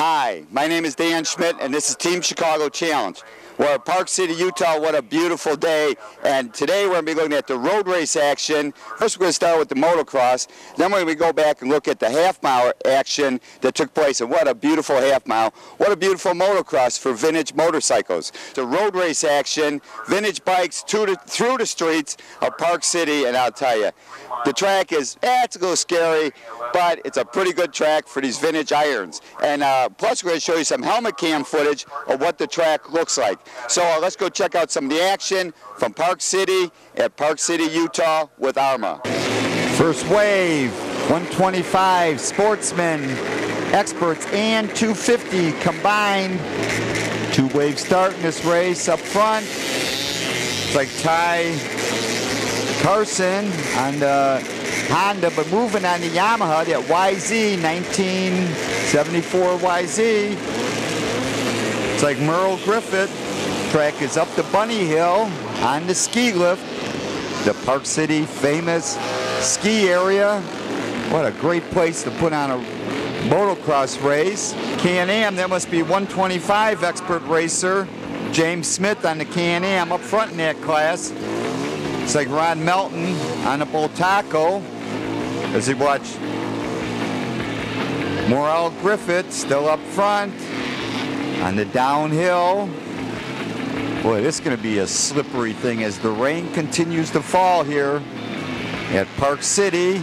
Hi, my name is Dan Schmitt, and this is Team Chicago Challenge. We're at Park City, Utah. What a beautiful day. And today we're going to be looking at the road race action. First we're going to start with the motocross. Then we're going to go back and look at the half-mile action that took place. And what a beautiful half-mile. What a beautiful motocross for vintage motorcycles. The road race action, vintage bikes through the streets of Park City. And I'll tell you, the track is, it's a little scary, but it's a pretty good track for these vintage irons. And plus we're going to show you some helmet cam footage of what the track looks like. So let's go check out some of the action from Park City at Park City, Utah with AHRMA. First wave, 125 sportsmen, experts, and 250 combined. Two-wave start in this race up front. It's like Ty Carson on the Honda, but moving on the Yamaha, that YZ, 1974 YZ. It's like Merle Griffith. Track is up the Bunny Hill on the ski lift, the Park City famous ski area. What a great place to put on a motocross race. Can-Am, there must be 125 expert racer James Smith on the Can-Am up front in that class. It's like Ron Melton on the Boltaco as he watched Merle Griffith still up front on the downhill. Boy, this is going to be a slippery thing as the rain continues to fall here at Park City.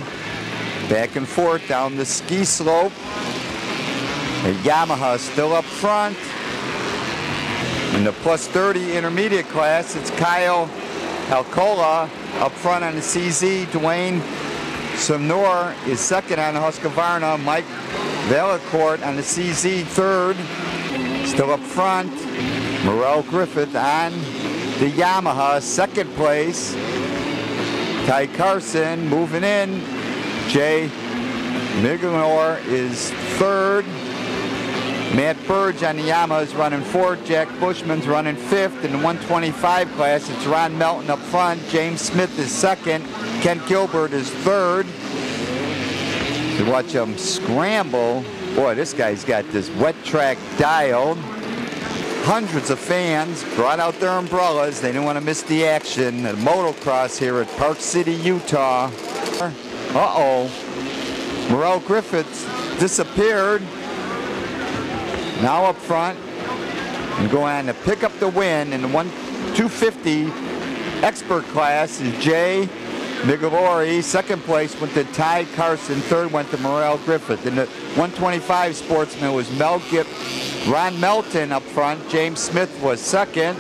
Back and forth down the ski slope. The Yamaha still up front. In the plus 30 intermediate class, it's Kyle Alcola up front on the CZ. Dwayne Sumnor is second on the Husqvarna. Mike Valacourt on the CZ third. Still up front. Merle Griffith on the Yamaha, second place. Ty Carson moving in. Jay Miglor is third. Matt Burge on the Yamaha is running fourth. Jack Bushman's running fifth. In the 125 class, it's Ron Melton up front. James Smith is second. Kent Gilbert is third. You watch them scramble. Boy, this guy's got this wet track dialed. Hundreds of fans brought out their umbrellas. They didn't want to miss the action. The motocross here at Park City, Utah. Uh-oh. Merle Griffith disappeared. Now up front and going on to pick up the win in the 250 expert class is Jay Miglori. Second place went to Ty Carson. Third went to Merle Griffith. In the 125 sportsman was Ron Melton up front. James Smith was second.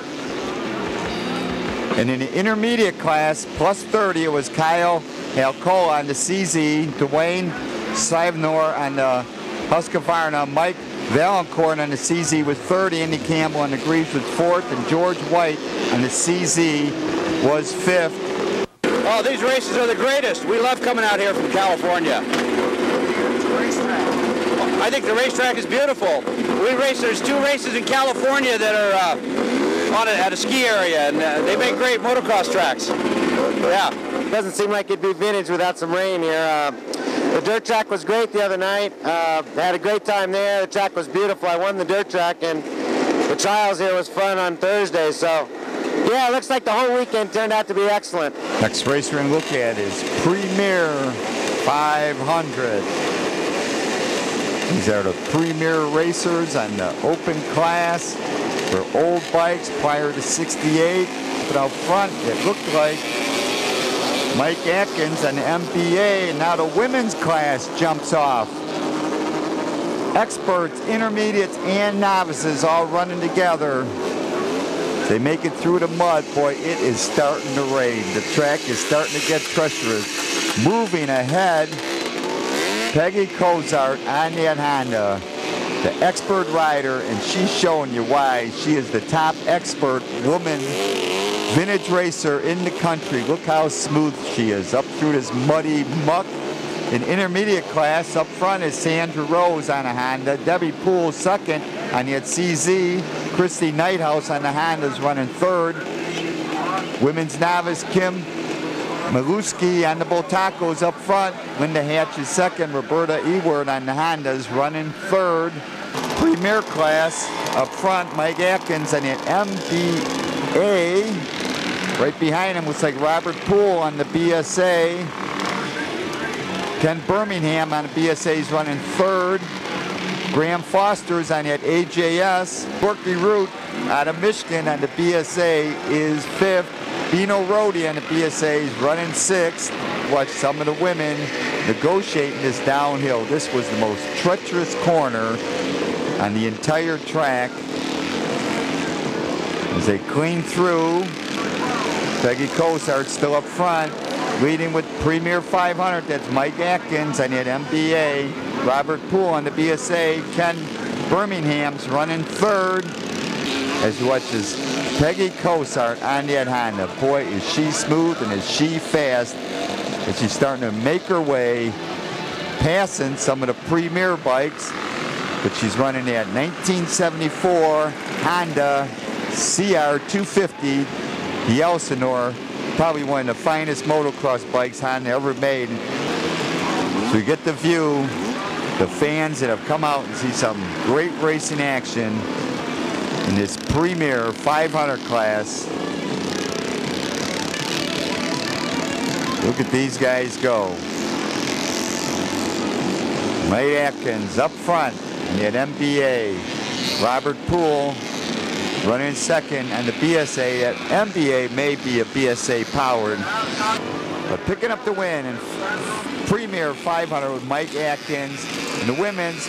And in the intermediate class, plus 30, it was Kyle Alcola on the CZ, Dwayne Sivnor on the Husqvarna, Mike Valancourt on the CZ was 30, Andy Campbell on the Greaves was fourth, and George White on the CZ was fifth. Oh, these races are the greatest. We love coming out here from California. I think the racetrack is beautiful. There's two races in California that are at a ski area, and they make great motocross tracks. Yeah. Doesn't seem like it'd be vintage without some rain here. The dirt track was great the other night. Had a great time there. The track was beautiful. I won the dirt track, and the trials here was fun on Thursday. So, yeah, it looks like the whole weekend turned out to be excellent. Next race we're going to look at is Premier 500. These are the premier racers on the open class for old bikes prior to 68. But out front, it looked like Mike Atkins on the MBA, and now the women's class jumps off. Experts, intermediates, and novices all running together. They make it through the mud. Boy, it is starting to rain. The track is starting to get treacherous. Moving ahead, Peggy Cozart on that Honda, the expert rider, and she's showing you why she is the top expert woman vintage racer in the country. Look how smooth she is up through this muddy muck. In intermediate class, up front is Sandra Rose on a Honda. Debbie Poole second on the CZ. Christy Nighthouse on the Honda's running third. Women's novice Kim Maluski on the Boltacos up front. Linda Hatch is second. Roberta Ewart on the Hondas running third. premier class. Up front, Mike Atkins on the MBA. Right behind him looks like Robert Poole on the BSA. Ken Birmingham on the BSA is running third. Graham Foster's on that AJS. Corky Root out of Michigan on the BSA is fifth. Bino Rodi on the BSA is running sixth. Watch some of the women negotiating this downhill. This was the most treacherous corner on the entire track. As they clean through, Peggy Cosart still up front, leading with Premier 500. That's Mike Atkins on that MBA. Robert Poole on the BSA. Ken Birmingham's running third. As you watch this, Peggy Cosart on that Honda. Boy, is she smooth and is she fast. And she's starting to make her way, passing some of the premier bikes. But she's running that 1974 Honda CR250, the Elsinore, probably one of the finest motocross bikes Honda ever made. So you get the view, the fans that have come out and see some great racing action in this premier 500 class. Look at these guys go. Mike Atkins up front in that MBA. Robert Poole running second on the BSA. That MBA may be a BSA powered. But picking up the win in Premier 500 with Mike Atkins. And the women's,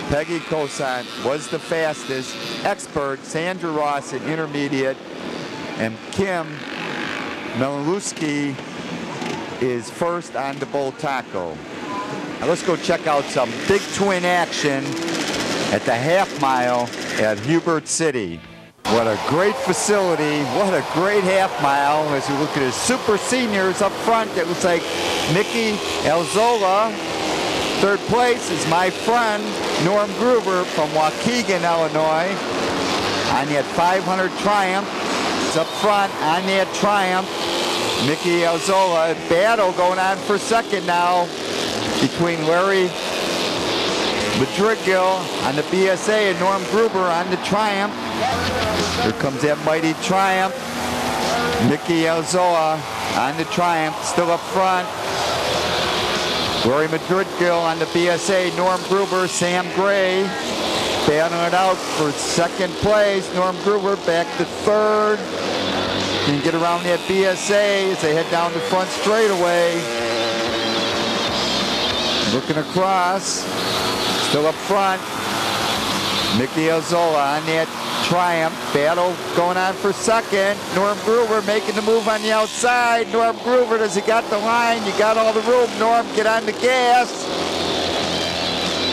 Peggy Cosart was the fastest. Expert, Sandra Ross in intermediate. And Kim Melalewski is first on the Bull Taco. Now let's go check out some big twin action at the half mile at Hubert City. What a great facility, what a great half mile as we look at his super seniors up front. It looks like Mickey Alzola. Third place is my friend Norm Gruber from Waukegan, Illinois. On that 500 Triumph, it's up front on that Triumph. Mickey Alzola, battle going on for second now between Larry Madrigal on the BSA and Norm Gruber on the Triumph. Here comes that mighty Triumph. Mickey Alzola on the Triumph, still up front. Larry Madrigal on the BSA, Norm Gruber, Sam Gray battling it out for second place. Norm Gruber back to third. Can get around that BSA as they head down the front straightaway. Looking across, still up front. Mickey Alzola on that Triumph. Battle going on for second. Norm Gruber making the move on the outside. Norm Gruber, does he got the line? You got all the room. Norm, get on the gas.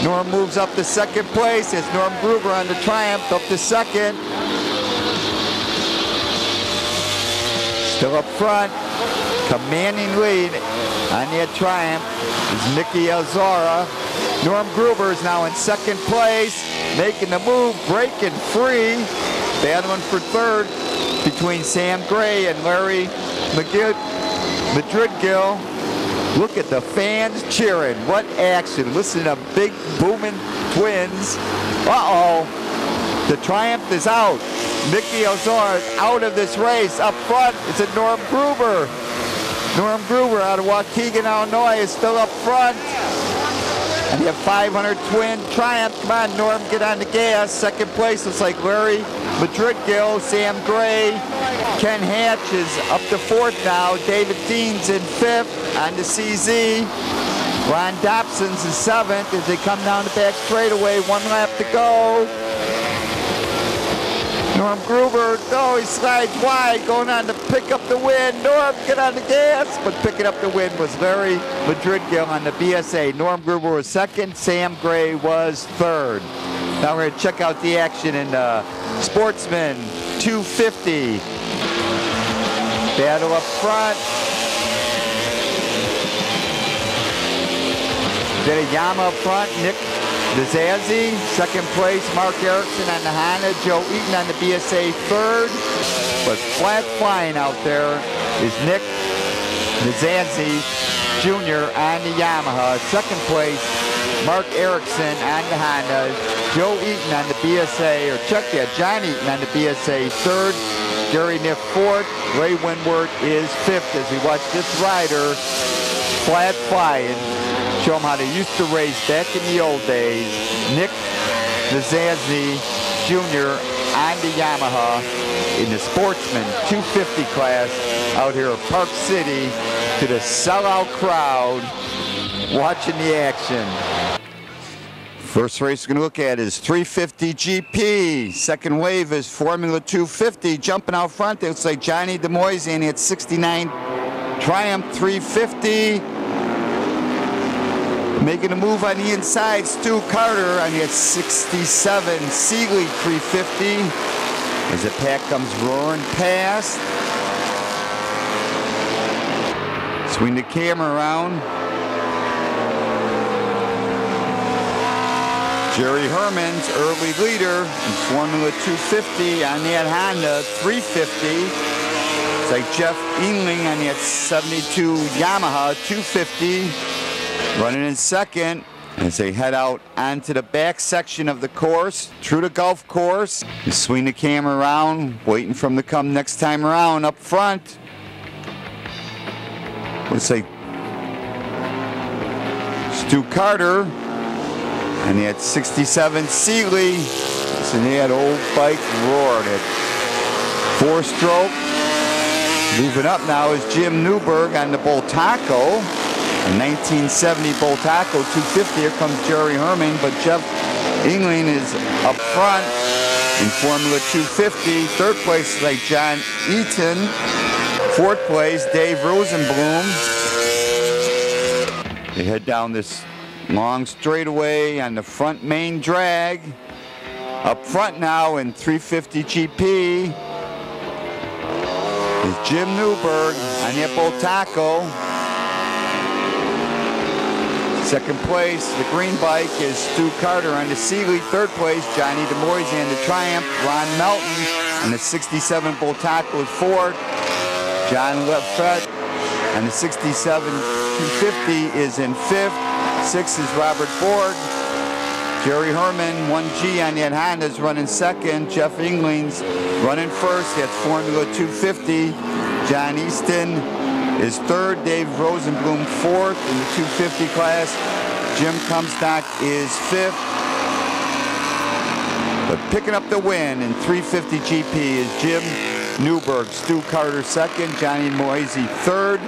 Norm moves up to second place. It's Norm Gruber on the Triumph up to second. Still up front, commanding lead on that Triumph is Mickey Alzola. Norm Gruber is now in second place, making the move, breaking free. Battling for third between Sam Gray and Larry Madrigal. Look at the fans cheering. What action. Listen to big booming twins. Uh-oh. The Triumph is out. Mickey Alzola is out of this race. Up front, it's a Norm Gruber. Norm Gruber out of Waukegan, Illinois is still up front. And you have 500 twin Triumph. Come on, Norm, get on the gas. Second place looks like Larry Madrigal, Sam Gray. Ken Hatch is up to fourth now. David Dean's in fifth on the CZ. Ron Dobson's in seventh as they come down the back straightaway. One lap to go. Norm Gruber, oh, he slides wide, going on to pick up the win. Norm, get on the gas. But picking up the win was Larry Madrigal on the BSA. Norm Gruber was second, Sam Gray was third. Now we're going to check out the action in Sportsman 250. Battle up front. Then a Yama up front, Nick Dizazzi, second place. Mark Erickson on the Honda. Joe Eaton on the BSA, third. But flat flying out there is Nick Dizazzi Jr. on the Yamaha. Second place, Mark Erickson on the Honda, Joe Eaton on the BSA, or John Eaton on the BSA third, Gary Niff fourth, Ray Winward is fifth as we watch this rider flat fly and show them how they used to race back in the old days. Nick Nazazny Jr. on the Yamaha in the Sportsman 250 class out here at Park City to the sellout crowd watching the action. First race we're going to look at is 350 GP. Second wave is Formula 250. Jumping out front, it looks like Johnny DeMoisian at 69 Triumph 350. Making a move on the inside, Stu Carter on the 67 Sealy 350. As the pack comes roaring past. Swing the camera around. Jerry Herman's early leader in Formula 250 on that Honda 350. It's like Jeff Engling on that 72 Yamaha 250. Running in second as they head out onto the back section of the course, through the golf course. You swing the camera around, waiting for them to come next time around up front. Looks like Stu Carter and he had 67 Sealy. So they had old bike roared it. Four-stroke. Moving up now is Jim Newberg on the Boltaco. A 1970 Boltaco 250. Here comes Jerry Herman, but Jeff Engling is up front in Formula 250. Third place is like John Eaton. Fourth place, Dave Rosenblum. They head down this long straightaway on the front main drag. Up front now in 350 GP is Jim Newberg on the Boltaco. Second place, the green bike, is Stu Carter on the Sealy. Third place, Johnny DeMoisian on the Triumph. Ron Melton on the 67 Boltaco is fourth. John Lefett on the 67 250 is in fifth. Sixth is Robert Borg. Jerry Herman, 1G on that Honda, is running second. Jeff Engling's running first. That's Formula 250. John Easton is third. Dave Rosenblum fourth in the 250 class. Jim Comstock is fifth. But picking up the win in 350 GP is Jim Newberg. Stu Carter second. Johnny Moisey third.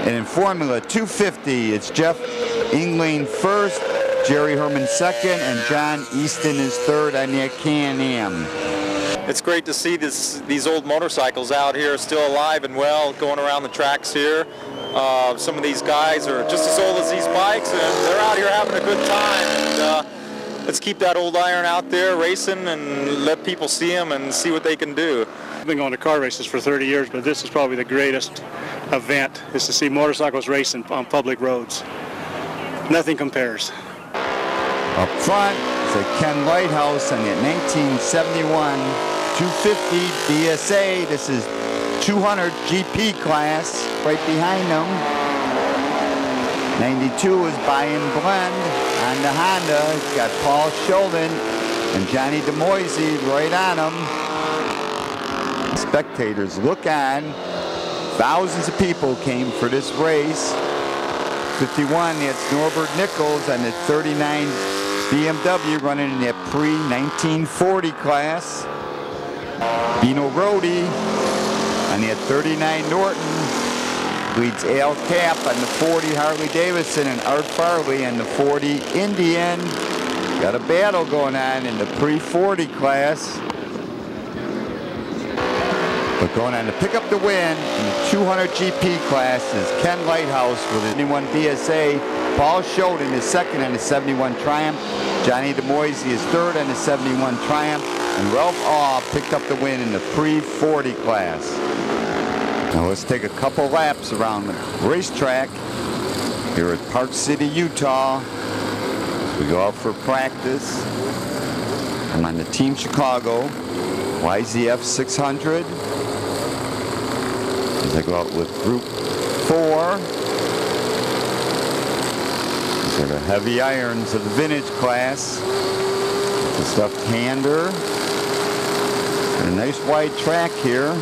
And in Formula 250, it's Jeff Engling first, Jerry Herman second, and John Easton is third on that Can-Am. It's great to see these old motorcycles out here still alive and well, going around the tracks here. Some of these guys are just as old as these bikes, and they're out here having a good time. And, let's keep that old iron out there racing and let people see them and see what they can do. I've been going to car races for 30 years, but this is probably the greatest event, is to see motorcycles racing on public roads. Nothing compares. Up front, it's a Ken Lighthouse on the 1971 250 BSA. This is 200 GP class right behind them. 92 is Buy and Blend on the Honda. It's got Paul Sheldon and Johnny DeMoisey right on them. Spectators look on. Thousands of people came for this race. 51, that's Norbert Nichols on the 39 BMW running in that pre-1940 class. Bino Rodi on that 39 Norton leads Al Cap on the 40 Harley Davidson, and Art Farley on the 40 Indian. Got a battle going on in the pre-40 class. But going on to pick up the win in the 200 GP class is Ken Lighthouse with the 71 BSA. Paul Sheldon is second on the 71 Triumph. Johnny DeMoisey is third on the 71 Triumph. And Ralph Awe picked up the win in the pre-40 class. Now let's take a couple laps around the racetrack here at Park City, Utah. We go out for practice. I'm on the Team Chicago YZF 600. As I go out with Group 4. For the heavy irons of the vintage class. The stuffed hander. And a nice wide track here.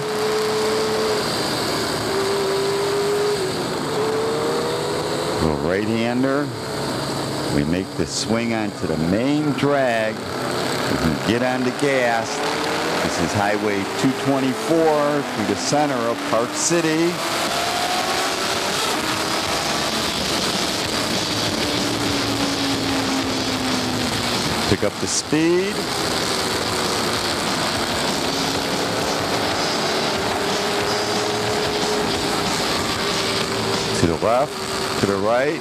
Little right-hander. We make the swing onto the main drag. We can get on the gas. This is Highway 224 through the center of Park City. Pick up the speed. To the left, to the right.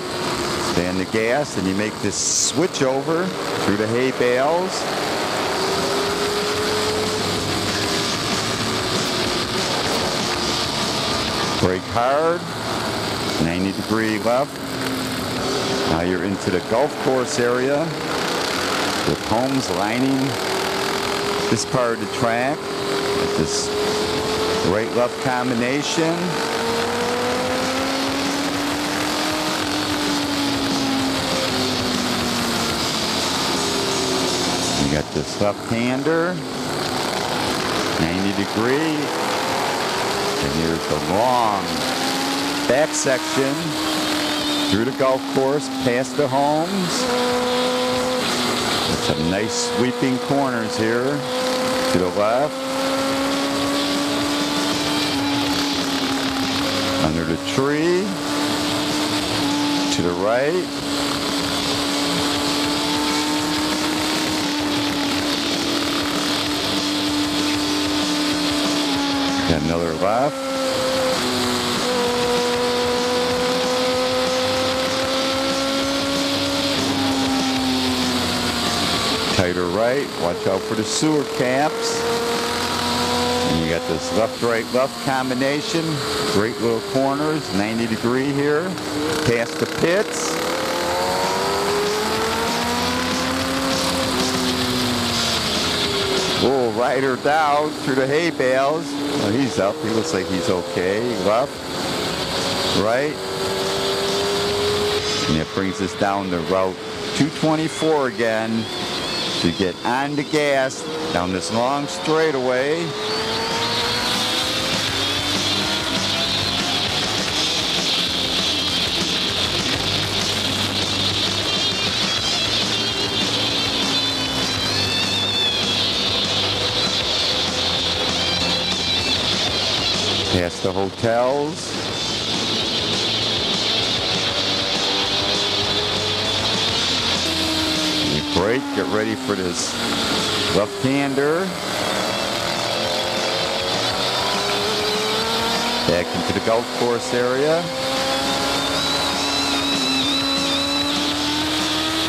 Stay on the gas, and you make this switch over through the hay bales. Brake hard, 90-degree left. Now you're into the golf course area with homes lining this part of the track. With this right-left combination. You got this left-hander, 90-degree, and here's the long back section through the golf course, past the homes. With some nice sweeping corners here to the left. Under the tree, to the right. Got another left. Tighter right. Watch out for the sewer caps. And you got this left-right-left combination. Great little corners. 90-degree here. Past the pits. Oh, rider down through the hay bales. Well, he's up. He looks like he's okay. Left, right. And it brings us down to Route 224 again to get on the gas down this long straightaway. Past the hotels. You brake, get ready for this left-hander. Back into the golf course area.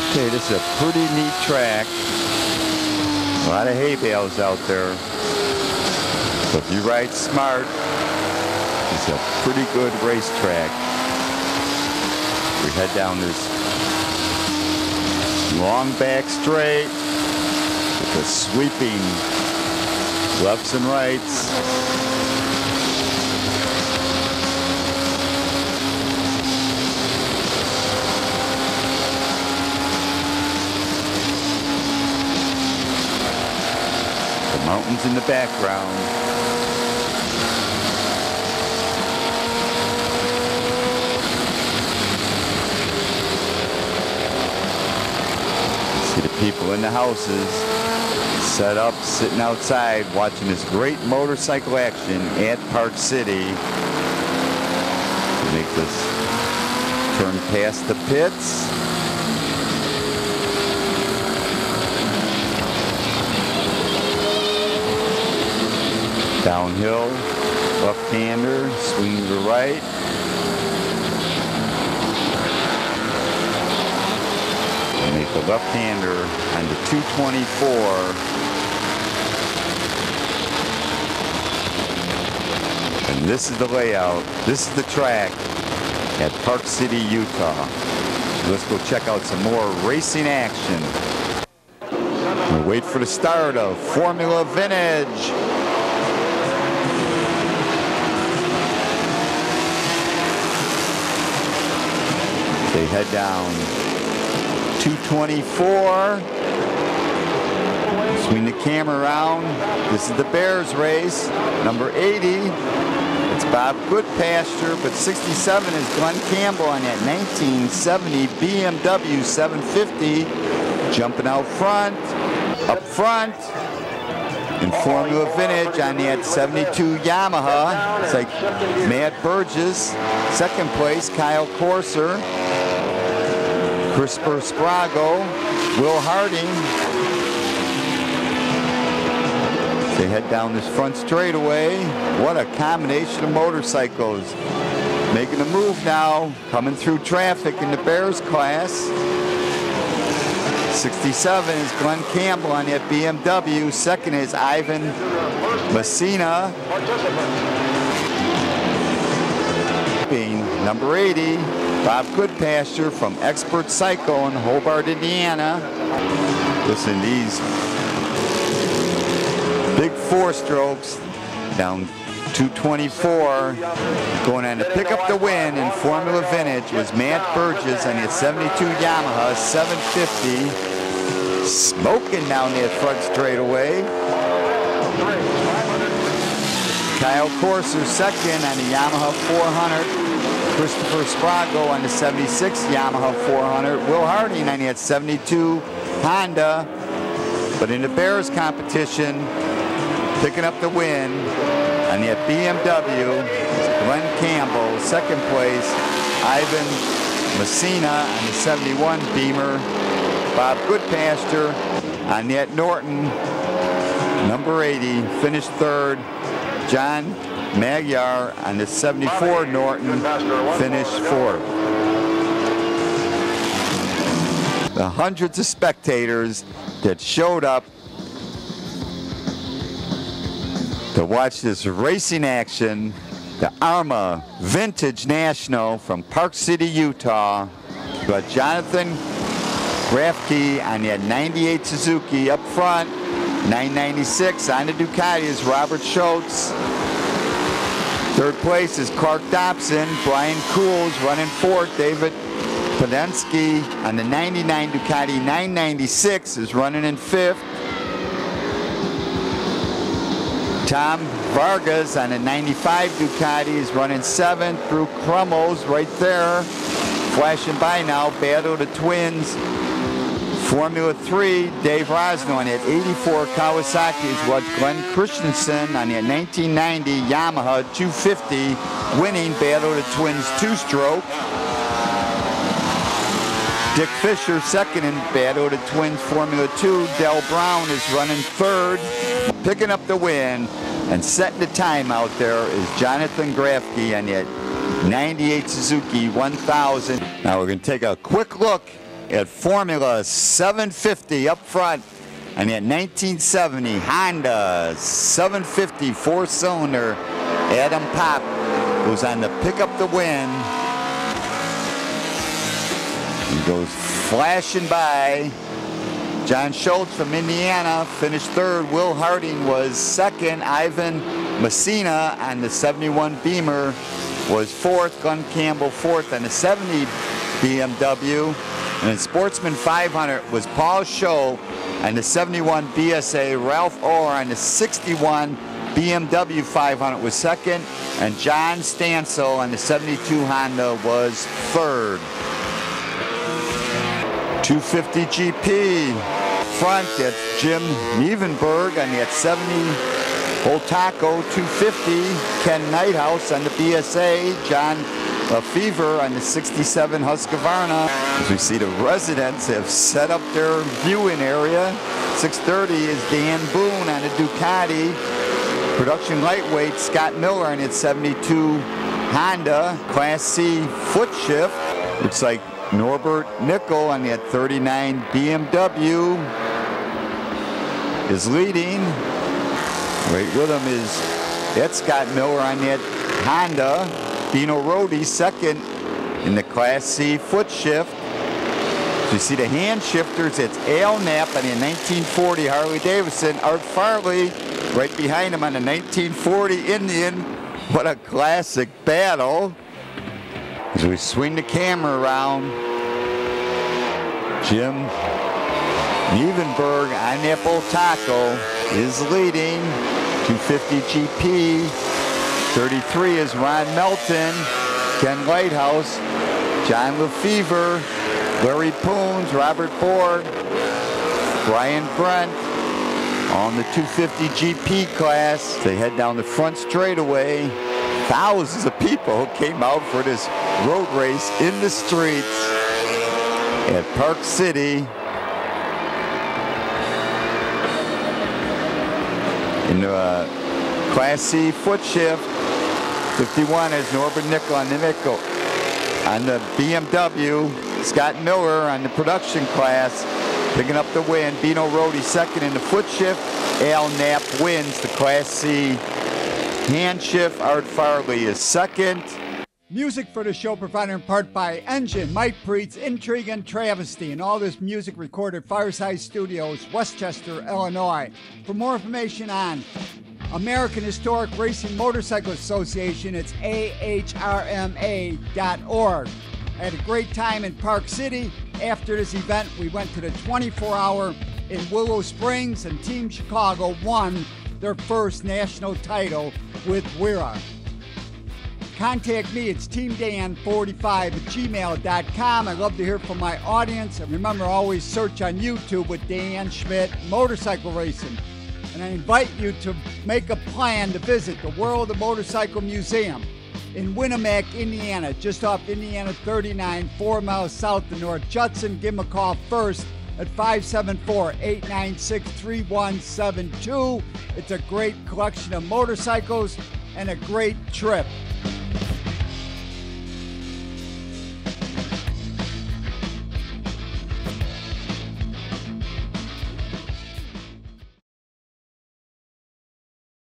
Okay, this is a pretty neat track. A lot of hay bales out there. So if you ride smart, it's a pretty good racetrack. We head down this long back straight with the sweeping lefts and rights. The mountains in the background. People in the houses set up, sitting outside, watching this great motorcycle action at Park City. Make this turn past the pits. Downhill, left-hander, swing to the right. Make the left-hander on the 224. And this is the layout. This is the track at Park City, Utah. Let's go check out some more racing action. We'll wait for the start of Formula Vintage. They head down 224. Swing the camera around. This is the Bears race. Number 80, it's Bob Goodpasture, but 67 is Glenn Campbell on that 1970 BMW 750. Jumping out front. Up front. In Formula Vintage on that 72 Yamaha. It's like Matt Burgess. Second place, Kyle Corser. Christopher Sprago. Will Harding. They head down this front straightaway. What a combination of motorcycles. Making a move now. Coming through traffic in the Bears class. 67 is Glenn Campbell on that BMW. Second is Ivan Messina. Being number 80, Bob Goodpasture from Expert Cycle in Hobart, Indiana. Listen, these big four-strokes down 224. Going on to pick up the win in Formula Vintage was Matt Burgess on that 72 Yamaha 750. Smoking down that front straightaway. Kyle Corser second on the Yamaha 400. Christopher Sprago on the 76 Yamaha 400. Will Harding on that 72 Honda. But in the Bears competition, picking up the win on that BMW, Glenn Campbell. Second place, Ivan Messina on the 71 Beamer. Bob Goodpasture on that Norton, number 80, finished third. John Magyar on the 74 Norton, finished fourth. The hundreds of spectators that showed up to watch this racing action, the AHRMA Vintage National from Park City, Utah. We got Jonathan Grafke on that 98 Suzuki up front. 996 on the Ducati is Robert Schultz. Third place is Clark Dobson. Brian Cools running fourth. David Podensky on the 99 Ducati 996 is running in fifth. Tom Vargas on the 95 Ducati is running seventh. Drew Crummels right there. Flashing by now. Battle of the Twins. Formula 3, Dave Rosno on that 84 Kawasaki is what Glenn Christensen on that 1990 Yamaha 250 winning Battle of the Twins two-stroke. Dick Fisher second in Battle of the Twins Formula 2. Del Brown is running third. Picking up the win and setting the time out there is Jonathan Grafke on that 98 Suzuki 1000. Now we're going to take a quick look at Formula 750 up front and that 1970 Honda 750 four-cylinder. Adam Pop goes on to pick up the win. He goes flashing by. John Schultz from Indiana finished third. Will Harding was second. Ivan Messina on the 71 Beamer was fourth. Glenn Campbell fourth on the 70 BMW. And in Sportsman 500 was Paul Scholl on the 71 BSA. Ralph Orr on the 61 BMW 500 was second. And John Stansel on the 72 Honda was third. 250 GP. Front, that's Jim Nievenberg on that 70 Old Taco 250. Ken Nighthouse on the BSA. John Fever on the 67 Husqvarna. As we see, the residents have set up their viewing area. 630 is Dan Boone on the Ducati. Production lightweight, Scott Miller on its 72 Honda. Class C foot shift. Looks like Norbert Nickel on that 39 BMW is leading. Right with him is Ed Scott Miller on that Honda. Dino Rodi second in the Class C foot shift. So you see the hand shifters, it's Al Knapp on the 1940 Harley Davidson. Art Farley right behind him on the 1940 Indian. What a classic battle. As we swing the camera around, Jim Nievenberg on Apple Taco is leading. 250 GP. 33 is Ron Melton, Ken Lighthouse, John Lefevre, Larry Poons, Robert Borg, Brian Brent on the 250 GP class. They head down the front straightaway. Thousands of people came out for this road race in the streets at Park City. In the Class C foot shift, 51 is Norbert Nickel on the nickel. On the BMW, Scott Miller on the production class, picking up the win. Bino Rodi second in the foot shift. Al Knapp wins the Class C hand shift. Art Farley is second. Music for the show provided in part by Engine, Mike Preetz, Intrigue, and Travesty, and all this music recorded at Fireside Studios, Westchester, Illinois. For more information on American Historic Racing Motorcycle Association, it's AHRMA.org. I had a great time in Park City. After this event, we went to the 24-hour in Willow Springs, and Team Chicago won their first national title with Wira. Contact me, it's teamdan45@gmail.com. I love to hear from my audience. And remember, always search on YouTube with Dan Schmitt Motorcycle Racing. And I invite you to make a plan to visit the World of Motorcycle Museum in Winnemac, Indiana, just off Indiana 39, 4 miles south of North Judson. Give them a call first at 574-896-3172. It's a great collection of motorcycles and a great trip.